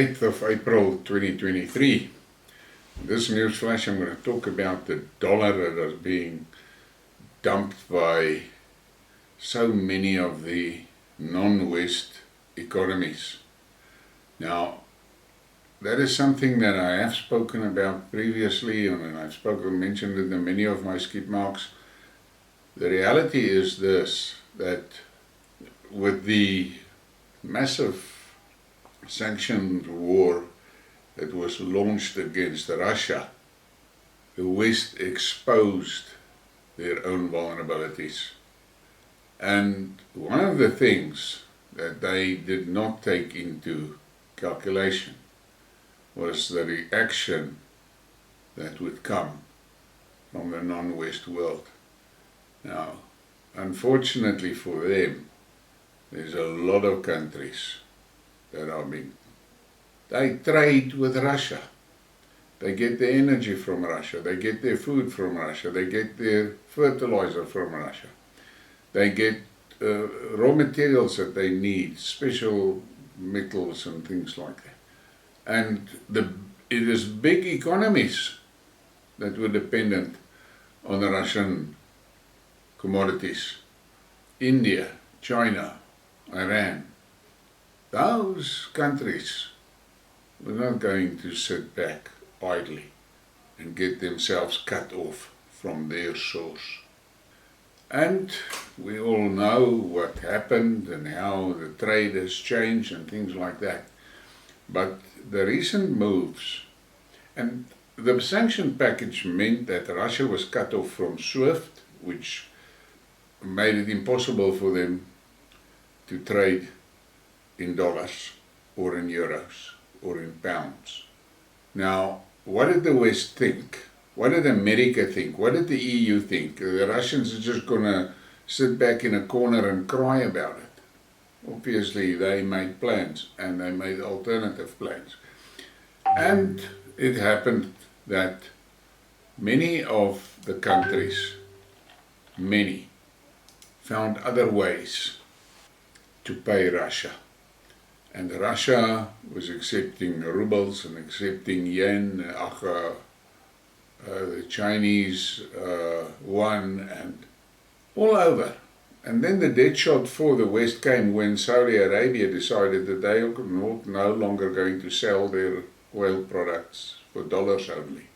8th of April 2023. In this news flash, I'm going to talk about the dollar that is being dumped by so many of the non-West economies. Now, that is something that I have spoken about previously, and I've mentioned it in many of my Skidmarks. The reality is this, that with the massive sanctions war that was launched against Russia, the West exposed their own vulnerabilities. And one of the things that they did not take into calculation was the reaction that would come from the non-West world. Now, unfortunately for them, there's a lot of countries that they trade with Russia. They get their energy from Russia, they get their food from Russia, they get their fertilizer from Russia. They get raw materials that they need, special metals and things like that. And it is big economies that were dependent on the Russian commodities. India, China, Iran. Those countries were not going to sit back idly and get themselves cut off from their source. And we all know what happened and how the trade has changed and things like that. But the recent moves, and the sanction package meant that Russia was cut off from SWIFT, which made it impossible for them to trade in dollars or in euros or in pounds. Now, what did the West think? What did America think? What did the EU think? The Russians are just going to sit back in a corner and cry about it. Obviously, they made plans, and they made alternative plans. And it happened that many of the countries, found other ways to pay Russia. And Russia was accepting rubles and accepting yen, the Chinese yuan, and all over. And then the dead shot for the West came when Saudi Arabia decided that they were no longer going to sell their oil products for dollars only.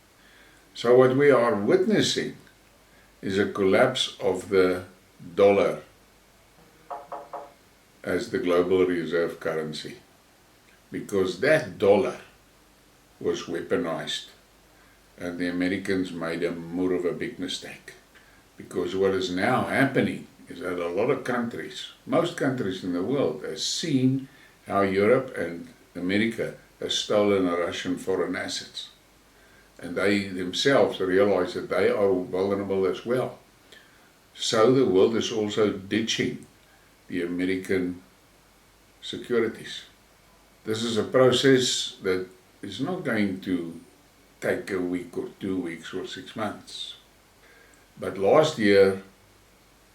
So what we are witnessing is a collapse of the dollar as the global reserve currency, because that dollar was weaponized, and the Americans made more of a big mistake. Because what is now happening is that a lot of countries, most countries in the world, have seen how Europe and America have stolen Russian foreign assets, and they themselves realize that they are vulnerable as well. So the world is also ditching the American securities. This is a process that is not going to take a week or 2 weeks or 6 months. But last year,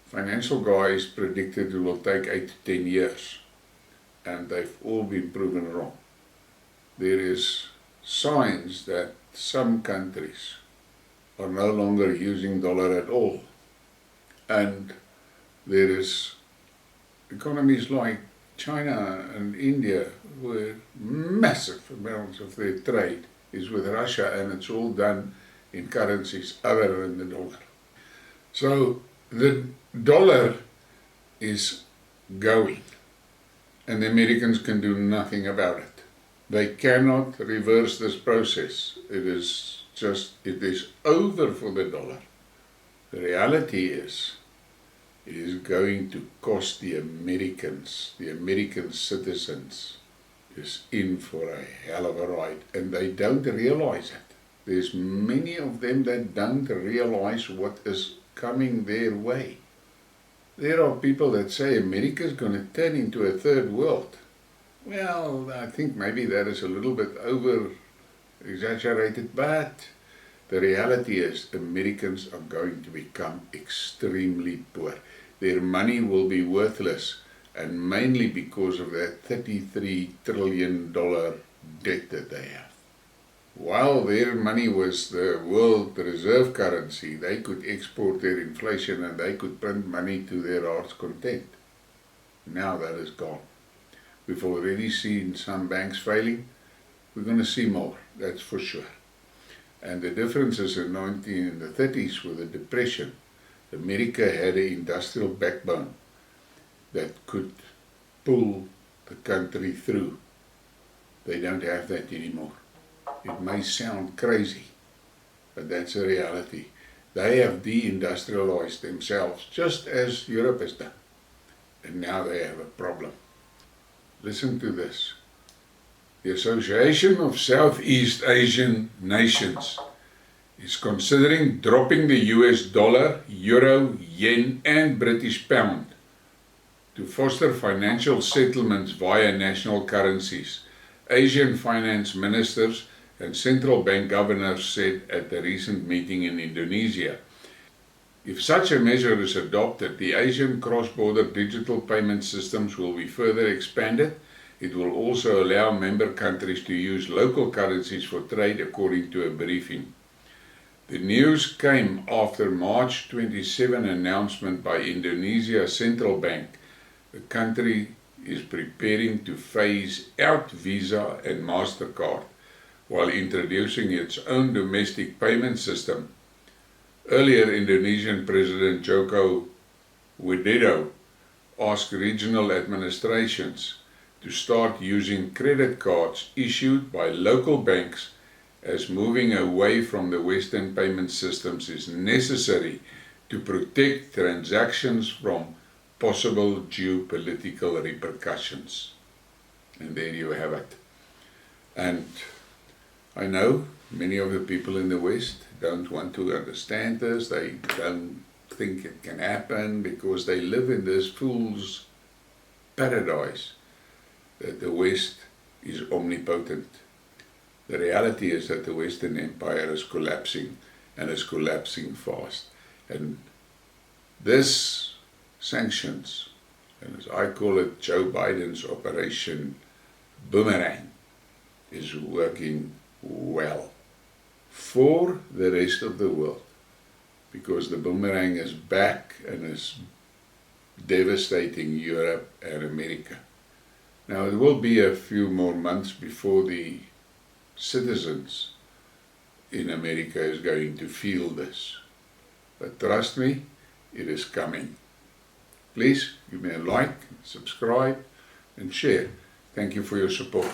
financial guys predicted it will take 8 to 10 years, and they've all been proven wrong. There is signs that some countries are no longer using dollar at all, and there is economies like China and India where massive amounts of their trade is with Russia, and it's all done in currencies other than the dollar. So the dollar is going, and the Americans can do nothing about it. They cannot reverse this process. It is over for the dollar. The reality is, it is going to cost the Americans, the American citizens, is in for a hell of a ride, and they don't realize it. There's many of them that don't realize what is coming their way. There are people that say America is going to turn into a third world. Well, I think maybe that is a little bit over-exaggerated, but the reality is Americans are going to become extremely poor. Their money will be worthless and mainly because of that $33 trillion debt that they have. While their money was the world reserve currency, they could export their inflation and they could print money to their heart's content. Now that is gone. We've already seen some banks failing. We're going to see more, that's for sure. And the differences in the 30s with the Depression, America had an industrial backbone that could pull the country through. They don't have that anymore. It may sound crazy, but that's a reality. They have deindustrialized themselves, just as Europe has done. And now they have a problem. Listen to this. The Association of Southeast Asian Nations is considering dropping the US dollar, euro, yen and British pound to foster financial settlements via national currencies, Asian finance ministers and central bank governors said at a recent meeting in Indonesia. If such a measure is adopted, the Asian cross-border digital payment systems will be further expanded. It will also allow member countries to use local currencies for trade, according to a briefing. The news came after March 27 announcement by Indonesia's central bank. The country is preparing to phase out Visa and MasterCard while introducing its own domestic payment system. Earlier, Indonesian President Joko Widodo asked regional administrations to start using credit cards issued by local banks, as moving away from the Western payment systems is necessary to protect transactions from possible geopolitical repercussions. And there you have it. And I know many of the people in the West don't want to understand this. They don't think it can happen because they live in this fool's paradise that the West is omnipotent. The reality is that the Western Empire is collapsing, and is collapsing fast. And this sanctions, and as I call it, Joe Biden's Operation Boomerang, is working well for the rest of the world, because the boomerang is back and is devastating Europe and America. Now, it will be a few more months before the citizens in America is going to feel this. But trust me, it is coming. Please give me a like, subscribe and share. Thank you for your support.